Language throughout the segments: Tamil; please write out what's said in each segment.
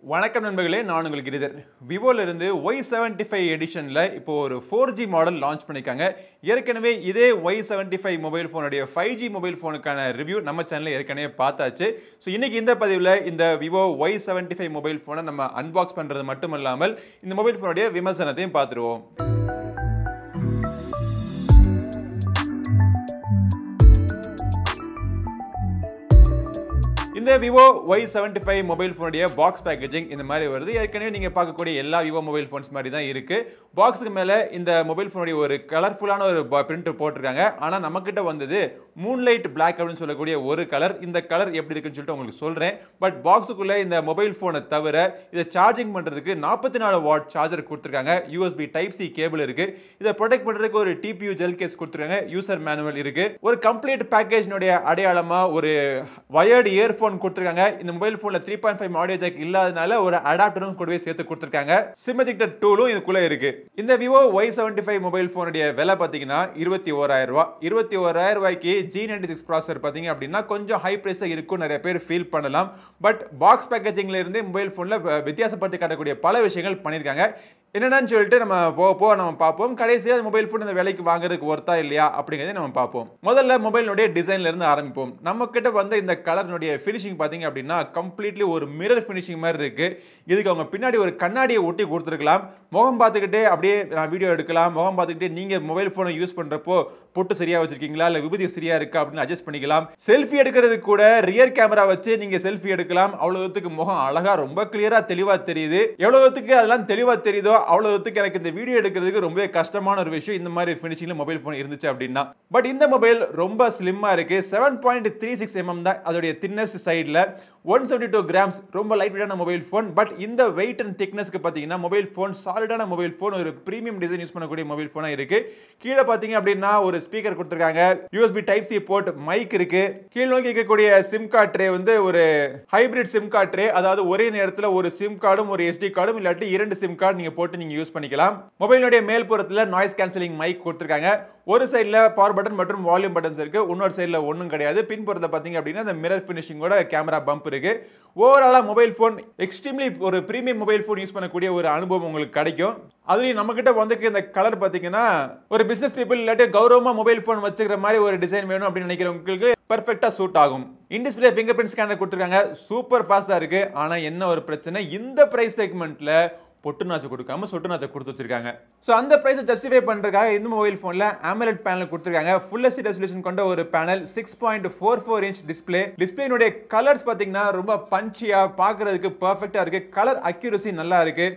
வணக்கம் நண்பர்களே, நான் உங்கள் கிரிதர். விவோல இருந்து Y75 எடிஷன்ல இப்போ ஒரு 4G மாடல் லான்ச் பண்ணிருக்காங்க. ஏற்கனவே இதே Y75 மொபைல் ஃபோனுடைய 5G மொபைல் ஃபோனுக்கான ரிவ்யூ நம்ம சேனல்ல ஏற்கனவே பார்த்தாச்சு. ஸோ இன்னைக்கு இந்த பதிவில் இந்த விவோ Y75 மொபைல் ஃபோனை நம்ம அன்பாக்ஸ் பண்றது மட்டுமல்லாமல் இந்த மொபைல் ஃபோனுடைய விமர்சனத்தையும் பார்த்துருவோம். இந்த விவோ Y75 மொபைல் ஃபோனுடைய பாக்ஸ் பேக்கேஜிங் இந்த மாதிரி வருது. ஏற்கனவே நீங்க பார்க்கக்கூடிய எல்லா விவோ மொபைல் ஃபோன்ஸ் மாதிரி தான் இருக்கு. பாக்ஸுக்கு மேல இந்த மொபைல் ஃபோனுடைய ஒரு கலர்ஃபுல்லான ஒரு பிரிண்ட் போட்டிருக்காங்க. ஆனா நம்மகிட்ட வந்தது மூன்லைட் பிளாக் அப்படின்னு சொல்லக்கூடிய ஒரு கலர். இந்த கலர் எப்படி இருக்குன்னு சொல்லிட்டு உங்களுக்கு சொல்றேன். பட் பாக்ஸுக்குள்ள இந்த மொபைல் ஃபோனை தவிர இதை சார்ஜிங் பண்றதுக்கு 44 வாட் சார்ஜர் கொடுத்துருக்காங்க. USB டைப் சி கேபிள் இருக்கு. இதை ப்ரொடெக்ட் பண்றதுக்கு ஒரு TPU ஜெல் கேஸ் கொடுத்துருக்காங்க. யூசர் மேனுவல் இருக்கு. ஒரு கம்ப்ளீட் பேக்கேஜினுடைய அடையாளமா ஒரு வயர்டு இயர்போன் கொடுத்திருக்காங்க. இந்த மொபைல் போன்ல 3.5 ஆடியோ ஜாக் இல்லாதனால ஒரு அடாப்டரும் கூடவே சேர்த்து கொடுத்திருக்காங்க. சிம் எஜெக்டர் டூலும் இதுக்குள்ள இருக்கு. இந்த விவோ Y75 மொபைல் போனுடைய விலை பாத்தீங்கன்னா 21000 ரூபாய். 21000 ரூபாய்க்கு G96 ப்ராசஸர் பாத்தீங்க அப்படின்னா கொஞ்சம் ஹை பிரைஸா இருக்கும், நிறைய பேர் ஃபீல் பண்ணலாம். பட் பாக்ஸ் பேக்கேஜிங்ல இருந்து மொபைல் போன்ல வித்தியாசப்படுத்தி காட்டக்கூடிய பல விஷயங்கள் பண்ணிருக்காங்க. என்னன்னு சொல்லிட்டு நம்ம போக நம்ம பார்ப்போம். கடைசியா மொபைல் போன் இந்த விலைக்கு வாங்குறதுக்கு ஒர்த்தா இல்லையா அப்படிங்கறதை நம்ம பார்ப்போம். முதல்ல மொபைலுடைய டிசைன்ல இருந்து ஆரம்பிப்போம். நம்ம கிட்ட வந்து இந்த கலர்னுடைய ஃபினிஷிங் பாத்தீங்க அப்படின்னா கம்ப்ளீட்லி ஒரு மிரர் ஃபினிஷிங் மாதிரி இருக்கு. இதுக்கு அவங்க பின்னாடி ஒரு கண்ணாடியை ஒட்டி கொடுத்துருக்கலாம். முகம் பார்த்துக்கிட்டே அப்படியே நான் வீடியோ எடுக்கலாம். முகம் பார்த்துக்கிட்டே நீங்க மொபைல் போனை யூஸ் பண்றப்போ பொட்டு சரியா வச்சிருக்கீங்களா இல்ல விபூதி சரியா இருக்கா அப்படின்னு அட்ஜஸ்ட் பண்ணிக்கலாம். செல்ஃபி எடுக்கிறதுக்கு கூட ரியர் கேமரா வச்சு நீங்க செல்ஃபி எடுக்கலாம். அவ்வளவுக்கு முகம் அழகா ரொம்ப கிளியரா தெளிவா தெரியுது. எவ்வளவுக்கு அதெல்லாம் தெளிவா தெரியுதோ அவ்வளவுக்கு எனக்கு இந்த வீடியோ எடுக்கிறதுக்கு ரொம்ப கஷ்டமான ஒரு விஷயம் இந்த மாதிரி ஃபினிஷிங்ல மொபைல் போன் இருந்துச்சு அப்படின்னா. பட் இந்த மொபைல் ரொம்ப ஸ்லிம்மா இருக்கு. 7.36 mm தான் அதோடைய தின்னஸ்ட் சைடுல. 172 கிராம்ஸ், ரொம்ப லைட் வெயிட்டான மொபைல் போன். பட் இந்த வெயிட் அண்ட் திக்னஸ்க்கு பாத்தீங்கன்னா மொபைல் போன் சாலிடான மொபைல் போன், ஒரு பிரீமியம் டிசைன் யூஸ் பண்ணக்கூடிய மொபைல் போனா இருக்கு. கீழே பாத்தீங்க அப்படின்னா ஒரு ஸ்பீக்கர் கொடுத்திருக்காங்க. USB type C port, mike இருக்கு. கீழ் நோக்கி இருக்கக்கூடிய சிம் கார்டு ட்ரே வந்து ஒரு ஹைபிரிட் சிம் கார்டு ட்ரே, அதாவது ஒரே நேரத்தில் ஒரு சிம் கார்டும் ஒரு SD கார்டும் இல்லாட்டி 2 சிம் கார்டு நீங்க போட்டு நீங்க யூஸ் பண்ணிக்கலாம். மொபைலுடைய மேல் புறத்துல நாய்ஸ் கேன்சலிங் மைக் கொடுத்திருக்காங்க. ஒரு சைடுல பவர் பட்டன் மற்றும் வால்யூம் பட்டன்ஸ் இருக்கு. இன்னொரு சைடுல ஒண்ணும் கிடையாது. பின்புறத்துல பாத்தீங்க அப்படின்னா இந்த மிரர் ஃபினிஷிங்கோட கேமரா பம்ப் இருக்கு. ஓவராலா மொபைல் போன் எக்ஸ்ட்ரீம்லி ஒரு பிரீமியம் மொபைல் போன் யூஸ் பண்ணக்கூடிய ஒரு அனுபவம் உங்களுக்கு கிடைக்கும். அதுலயும் நம்ம கிட்ட வந்து இந்த கலர் பாத்தீங்கன்னா ஒரு பிசினஸ் பீப்புள் இல்லாட்டி கௌரவமா மொபைல் போன் வச்சுக்கிற மாதிரி ஒரு டிசைன் வேணும் அப்படின்னு நினைக்கிறவங்களுக்கு பெர்ஃபெக்ட்டா சூட் ஆகும். இன் டிஸ்ப்ளே ஃபிங்கர் பிரிண்ட் ஸ்கேனர் கொடுத்திருக்காங்க. சூப்பர் ஃபாஸ்டா இருக்கு. ஆனா என்ன ஒரு பிரச்சனை, இந்த பிரைஸ் செக்மெண்ட்ல பொட்டு நாச்சு கொடுக்காம சொட்டு நாச்சை கொடுத்து வச்சிருக்காங்க. சோ அந்த பிரைஸை ஜஸ்டிஃபை பண்றதுக்காக இந்த மொபைல் போன்ல AMOLED பேனல் கொடுத்திருக்காங்க. ஃபுல் HD ரெசல்யூஷன் கொண்ட ஒரு பேனல், 6.44 இன்ச் டிஸ்ப்ளே. டிஸ்ப்ளேனுடைய கலர்ஸ் பாத்தீங்கன்னா ரொம்ப பஞ்சியா, பார்க்கிறதுக்கு பெர்ஃபெக்ட்டா இருக்கு. கலர் அக்யூரசி நல்லா இருக்கு.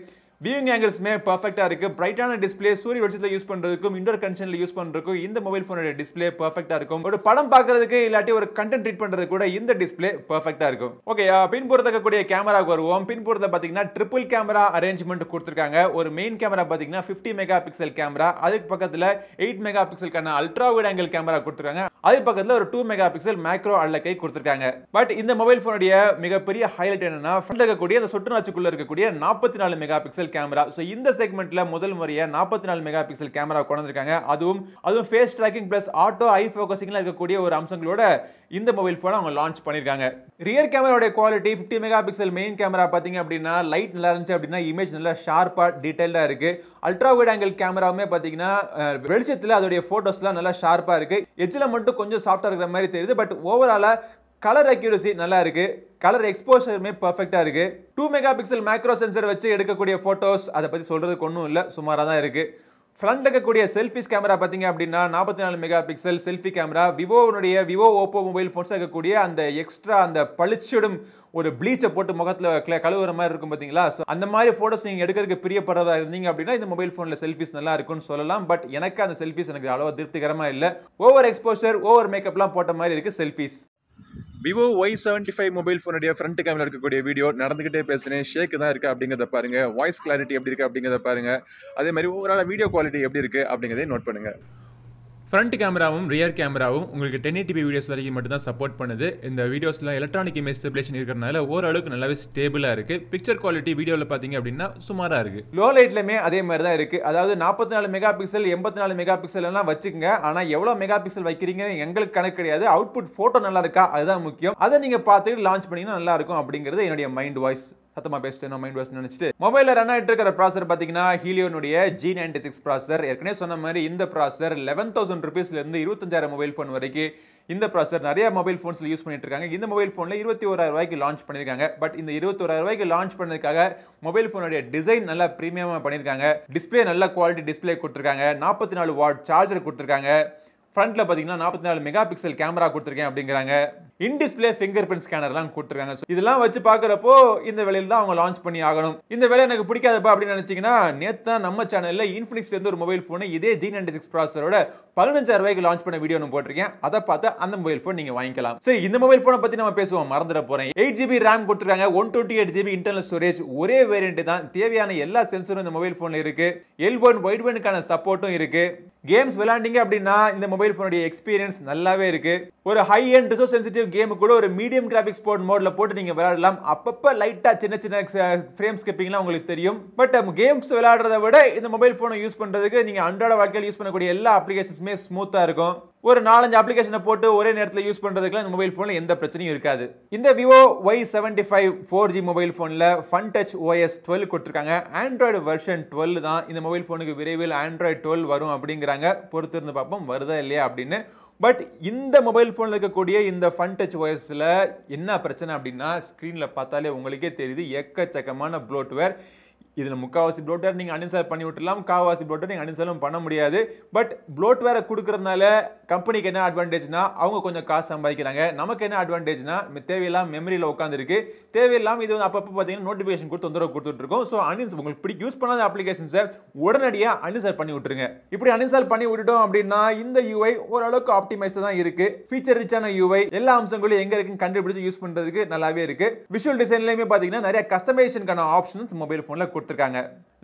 வியூயிங் ஆங்கிள்ஸ்மே பெர்ஃபெக்ட்டா இருக்கு. பிரைட்டான டிஸ்ப்ளே, சூரிய வெளிச்சத்துல யூஸ் பண்றதுக்கும் இன்டோர் கண்டிஷன்ல யூஸ் பண்றதுக்கும் இந்த மொபைல் போனோட டிஸ்ப்ளே பெர்ஃபெக்ட்டா இருக்கும். ஒரு படம் பார்க்கிறதுக்கு இல்லாட்டி ஒரு கண்டென்ட் ரீட் பண்றது கூட இந்த டிஸ்ப்ளே பெர்ஃபெக்ட்டா இருக்கும். ஓகே, பின்புறத்துக்கு கூடிய கேமராக்கு வருவோம். பின்புறத்துல பாத்தீங்கன்னா ட்ரிபிள் கேமரா அரேஞ்ச்மெண்ட் கொடுத்திருக்காங்க. ஒரு மெயின் கேமரா பாத்தீங்கன்னா 50 மெகா பிக்சல் கேமரா, அதுக்கு பக்கத்துல 8 மெகா பிக்சலுக்கான அல்ட்ரா வைட் ஆங்கிள் கேமரா கொடுத்திருக்காங்க. அதுக்கு பக்கத்துல ஒரு 2 மெகா பிக்சல் மேக்ரோ அல்லக்கை கொடுத்திருக்காங்க. பட் இந்த மொபைல் போனுடைய மிகப்பெரிய ஹைலைட் என்னன்னா ஃப்ரண்ட்ல இருக்கக்கூடிய அந்த சொட்டு நாச்சுக்குள்ள இருக்கக்கூடிய 44 மெகா பிக்சல் கேமரா. சோ இந்த செக்மெண்ட்ல முதல் முறையா 44 மெகா பிக்சல் கேமரா கொண்டு வந்திருக்காங்க. அதுவும் ஃபேஸ் ட்ராக்கிங் பிளஸ் ஆட்டோ ஐ ஃபோகசிங்ல இருக்கக்கூடிய ஒரு அம்சங்களோட இந்த மொபைல் போனை அவங்க லான்ச் பண்ணிருக்காங்க. ரியர் கேமராவோட quality 50 mega pixel main camera பாத்தீங்க அப்படின்னா லைட் நல்லா இருந்துச்சு அப்படின்னா இமேஜ் நல்லா ஷார்ப்பா டீடைல்டா இருக்கு. அல்ட்ரா வைட் ஆங்கிள் கேமராவுமே பாத்தீங்கன்னா வெளிச்சத்துல அதோட போட்டோஸ்லாம் நல்லா ஷார்ப்பா இருக்கு. எட்ஜ்ல மட்டும் கொஞ்சம் சாஃப்டா இருக்கிற மாதிரி தெரியுது. பட் ஓவராலா கலர் அக்யூரசி நல்லா இருக்கு. கலர் எக்ஸ்போஷருமே பெர்ஃபெக்ட்டா இருக்கு. 2 மெகா பிக்சல் மேக்ரோ சென்சர் வச்சு எடுக்கக்கூடிய போட்டோஸ் அதை பத்தி சொல்றதுக்கு ஒன்றும் இல்லை, சுமாரா தான் இருக்கு. ஃப்ரண்ட்ல இருக்கக்கூடிய செல்ஃபிஸ் கேமரா பாத்தீங்க அப்படின்னா 44 mega pixel selfie camera. Vivo Oppo mobile phones இருக்கக்கூடிய அந்த எக்ஸ்ட்ரா அந்த பளிச்சிடும் ஒரு ப்ளீச்சை போட்டு முகத்துல கழுவுற மாதிரி இருக்கும் பாத்தீங்களா. அந்த மாதிரி போட்டோஸ் நீங்க எடுக்கிறதுக்கு பிரியப்படுறதா இருந்தீங்க அப்படின்னா இந்த மொபைல் போன்ல செல்ஃபிஸ் நல்லா இருக்கும்னு சொல்லலாம். பட் எனக்கு அந்த செல்ஃபிஸ் எனக்கு அவ்வளவா திருப்திகரமா இல்லை. ஓவர் எக்ஸ்போஷர், ஓவர் மேக்கப்லாம் போட்ட மாதிரி இருக்கு செல்ஃபிஸ். விவோ Y75 மொபைல் போனுடைய ஃப்ரண்ட் கேமரா இருக்கக்கூடிய வீடியோ நடந்துகிட்டே பேசுறேன். ஷேக் தான் இருக்கு அப்படிங்கிறத பாருங்க. வாய்ஸ் கிளாரிட்டி எப்படி இருக்கு அப்படிங்கிறத பாருங்க. அதே மாதிரி ஓவரால் வீடியோ குவாலிட்டி எப்படி இருக்கு அப்படிங்கிறதை நோட் பண்ணுங்க. ஃப்ரண்ட் கேமராவும் ரியர் கேமராவும் உங்களுக்கு 1080p வீடியோஸ் வரைக்கும் மட்டும் தான் சப்போர்ட் பண்ணுது. இந்த வீடியோஸ்ல எலக்ட்ரானிக் இமேஜ் ஸ்டெபிலேஷன் இருக்கிறதுனால ஓரளவுக்கு நல்லாவே ஸ்டேபிளா இருக்கு. பிக்சர் குவாலிட்டி வீடியோவில் பார்த்தீங்க அப்படின்னா சுமாரா இருக்கு. லோ லைட்லயுமே அதே மாதிரி தான் இருக்கு. அதாவது 44 மெகா பிக்சல் 84 மெகா பிக்சல் எல்லாம் வச்சுக்கோங்க. ஆனா எவ்வளவு மெகா பிக்சல் வைக்கிறீங்க எங்களுக்கு கணக்கு கிடையாது. அவுட்புட் போட்டோ நல்லா இருக்கா அதுதான் முக்கியம். அதை நீங்க பார்த்துட்டு லான்ச் பண்ணீங்கன்னா நல்லா இருக்கும் அப்படிங்கிறது என்னுடைய மைண்ட் வாய்ஸ். சத்தமா பேசிட்டு மைண்ட் வாஷ் நினைச்சிட்டு மொபைல்ல ரன் ஆயிட்டு இருக்கிற ப்ராசஸர் பாத்தீங்கன்னா ஹீலியோனுடைய G96 ப்ராசஸர். ஏற்கனவே சொன்ன மாதிரி இந்த ப்ராசஸர் 11,000 ரூபீஸ்ல இருந்து 25,000 மொபைல் போன் வரைக்கும் இந்த ப்ராசஸர் நிறைய மொபைல் போன்ஸ்ல யூஸ் பண்ணிட்டு இருக்காங்க. இந்த மொபைல் போன்ல 21,000 ரூபாய்க்கு லான்ச் பண்ணிருக்காங்க. பட் இந்த 21,000 ரூபாய்க்கு லான்ச் பண்ணதுக்காக மொபைல் போனுடைய டிசைன் நல்லா பிரீமியமா பண்ணிருக்காங்க. டிஸ்ப்ளே நல்ல குவாலிட்டி டிஸ்ப்ளே கொடுத்திருக்காங்க. 44 வாட் சார்ஜர் கொடுத்திருக்காங்க. ஃப்ரண்ட்ல பாத்தீங்கன்னா 44 மெகா பிக்சல் கேமரா கொடுத்திருக்கேன் அப்படிங்கறாங்க. இன் டிஸ்ப்ளே ஃபிங்கர் பிரிண்ட் ஸ்கேனர்லாம் கொடுத்திருக்காங்க. இதெல்லாம் வச்சு பார்க்கறப்போ இந்த விலையில தான் அவங்க லான்ச் பண்ணி ஆகணும். இந்த விலை எனக்கு பிடிக்காதப்பா அப்படின்னு நினைச்சீங்கன்னா நேத்து தான் நம்ம சேனல்ல இன்ஃபினிக்ஸ்ல இருந்து ஒரு மொபைல் போன் இதே G96 ப்ராசஸரோட 15,000 ரூபாய்க்கு லான்ச் பண்ண வீடியோ நான் போட்டிருக்கேன். அதை பார்த்து அந்த மொபைல் போன் நீங்க வாங்கிக்கலாம். சரி, இந்த மொபைல் போனை பத்தி நம்ம பேசுவோம். மறந்துட போறேன். 8GB RAM கொடுத்திருக்காங்க. 128GB internal storage. ஒரே வேரியன்ட் தான். தேவையான எல்லா சென்சரும் இந்த மொபைல் போன்ல இருக்கு. L1 வைட்பேண்டுக்கான சப்போர்ட்டும் இருக்கு. கேம்ஸ் விளையாண்டீங்க அப்படின்னா இந்த மொபைல் போனுடைய எக்ஸ்பீரியன்ஸ் நல்லாவே இருக்கு. ஒரு high end resource sensitive game கூட ஒரு மீடியம் கிராபிக்ஸ் போர்ட் மோட்ல போட்டு நீங்க விளையாடலாம். அப்பப்ப லைட்டா சின்ன சின்ன ஃப்ரேம் ஸ்கிப்பிங்லாம் உங்களுக்கு தெரியும். பட் கேம்ஸ் விளையாடுறத விட இந்த மொபைல் போனை யூஸ் பண்றதுக்கு நீங்க அன்றாட வாழ்க்கையில் யூஸ் பண்ணக்கூடிய எல்லா அப்ளிகேஷன்ஸுமே ஸ்மூத்தா இருக்கும். ஒரு 4-5 அப்ளிகேஷனை போட்டு ஒரே நேரத்தில் யூஸ் பண்றதுக்கு இந்த மொபைல் போன்ல எந்த பிரச்சனையும் இருக்காது. இந்த Vivo Y75 4G மொபைல் போன்ல Fun Touch OS 12 கொடுத்திருக்காங்க. ஆண்ட்ராய்டு வெர்ஷன் 12 தான். இந்த மொபைல் போனுக்கு விரைவில் ஆண்ட்ராய்டு 12 வரும் அப்படிங்கிறாங்க. பொறுத்து இருந்து பார்ப்போம் வருதா இல்லையா அப்படின்னு. பட் இந்த மொபைல் போன்ல இருக்கக்கூடிய இந்த Fun Touch OSல என்ன பிரச்சனை அப்படின்னா ஸ்கிரீன்ல பார்த்தாலே உங்களுக்கே தெரியுது எக்கச்சக்கமான ப்ளோட்வேர். இதுல முக்காவாசி ப்ளோட்வேர் நீங்க அன்இன்ஸ்டால் பண்ணி விட்டுலாம், காவாசி ப்ளோட்வேர் நீங்க அன்இன்ஸ்டாலும் பண்ண முடியாது. பட் ப்ளோட்வேரை கொடுக்கறதுனால கம்பெனிக்கு என்ன அட்வான்டேஜ்னா அவங்க கொஞ்சம் காசு சம்பாதிக்கிறாங்க. நமக்கு என்ன அட்வான்டேஜ்னா தேவையில்லாம மெமரியில் உட்காந்துருக்கு. தேவையில்லாம இது வந்து அப்பப்போ பார்த்தீங்கன்னா நோட்டிஃபிகேஷன் கொடுத்து தொந்தரவு கொடுத்துட்டு இருக்கோம். ஸோ உங்களுக்கு பிடிக்க யூஸ் பண்ணாத அப்ளிகேஷன்ஸை உடனடியாக அன்இன்ஸ்டால் பண்ணி விட்டுருங்க. இப்படி அன்இன்ஸ்டால் பண்ணி விட்டுட்டோம் அப்படின்னா இந்த UI ஓரளவுக்கு ஆப்டிமைஸ்டாக தான் இருக்கு. ஃபீச்சர் ரிச்சான UI எல்லா அம்சங்களும் எங்க இருக்குன்னு கண்டுபிடிச்சு யூஸ் பண்றதுக்கு நல்லாவே இருக்கு. விஷுவல் டிசைன்லயுமே பார்த்தீங்கன்னா நிறைய கஸ்டமைசேஷனுக்கான ஆப்ஷன்ஸ் மொபைல் போன்ல கொடுத்திருக்காங்க.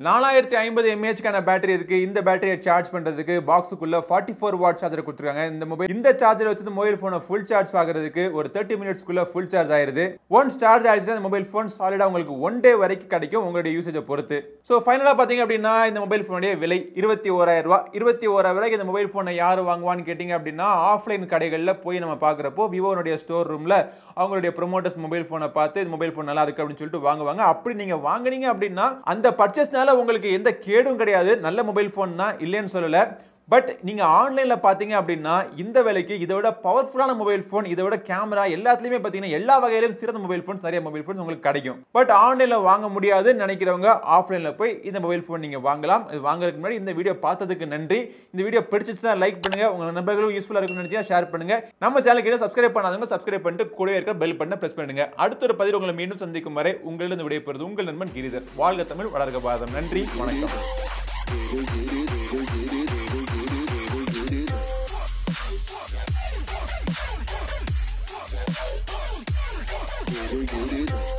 4050 mAh கான பேட்டரி இருக்கு. இந்த பேட்டரியை சார்ஜ் பண்றதுக்கு பாக்ஸுக்குள்ள 44 வாட் சார்ஜர் கொடுத்திருக்காங்க. இந்த சார்ஜரை வச்சு மொபைல் போனை ஃபுல் சார்ஜ் ஆகிறதுக்கு ஒரு 30 மினிட்ஸ்க்குள்ள ஃபுல் சார்ஜ் ஆயிருது. ஒன்ஸ் சார்ஜ் ஆயிடுச்சுனா இந்த மொபைல் போன் சாலிடா உங்களுக்கு 1 டே வரைக்கும் கிடைக்கும் உங்களுடைய யூசேஜை பொறுத்து. சோ ஃபைனலா பாத்தீங்க அப்படின்னா இந்த மொபைல் போனுடைய விலை 21,000 ரூபாய். 21,000 ரூபாய்க்கு இந்த மொபைல் போனை யாரு வாங்குவான்னு கேட்டீங்க அப்படின்னா ஆஃப்லைன் கடைகள்ல போய் நம்ம பாக்குறப்போ விவோனுடைய ஸ்டோர் ரூம்ல அவங்களுடைய ப்ரோமோட்டர்ஸ் மொபைல் போனை பார்த்து இந்த மொபைல் போன் நல்லா இருக்கு அப்படின்னு சொல்லிட்டு வாங்குவாங்க. அப்படி நீங்க வாங்குனீங்க அப்படின்னா அந்த பர்ச்சேஸ்னால உங்களுக்கு எந்த கேடும் கிடையாது. நல்ல மொபைல் போன் தான், இல்லைன்னு சொல்லல. பட் நீங்க ஆன்லைன்ல பாத்தீங்க அப்படின்னா இந்த விலைக்கு இதை விட பவர்ஃபுல்லான மொபைல் போன், இதை விட கேமரா எல்லாத்துலயுமே பாத்தீங்கன்னா எல்லா வகையிலும் சிறந்த மொபைல் போன்ஸ், நிறைய மொபைல் போன்ஸ் உங்களுக்கு கிடைக்கும். பட் ஆன்லைன்ல வாங்க முடியாதுன்னு நினைக்கிறவங்க ஆஃப்லைன்ல போய் இந்த மொபைல் போன் நீங்க வாங்கலாம். இது வாங்குறதுக்கு முன்னாடி இந்த வீடியோ பார்த்ததுக்கு நன்றி. இந்த வீடியோ பிடிச்சிருந்தா லைக் பண்ணுங்க, உங்க நண்பர்களும் யூஸ்ஃபுல்லா இருக்குன்னு நினைச்சா ஷேர் பண்ணுங்க. நம்ம சேனலுக்கு சப்ஸ்கிரைப் பண்ணாதவங்க சப்ஸ்கிரைப் பண்ணிட்டு கூடவே இருக்க பெல் பட்டனை பிரஸ் பண்ணுங்க. அடுத்த ஒரு பதிவு உங்களை மீண்டும் சந்திக்கும் வரை உங்களிடம் விடைபெறுவது உங்கள் நண்பன் கிரிதர். வாழ்க தமிழ், வளர்க பாரதம். நன்றி, வணக்கம். Giri.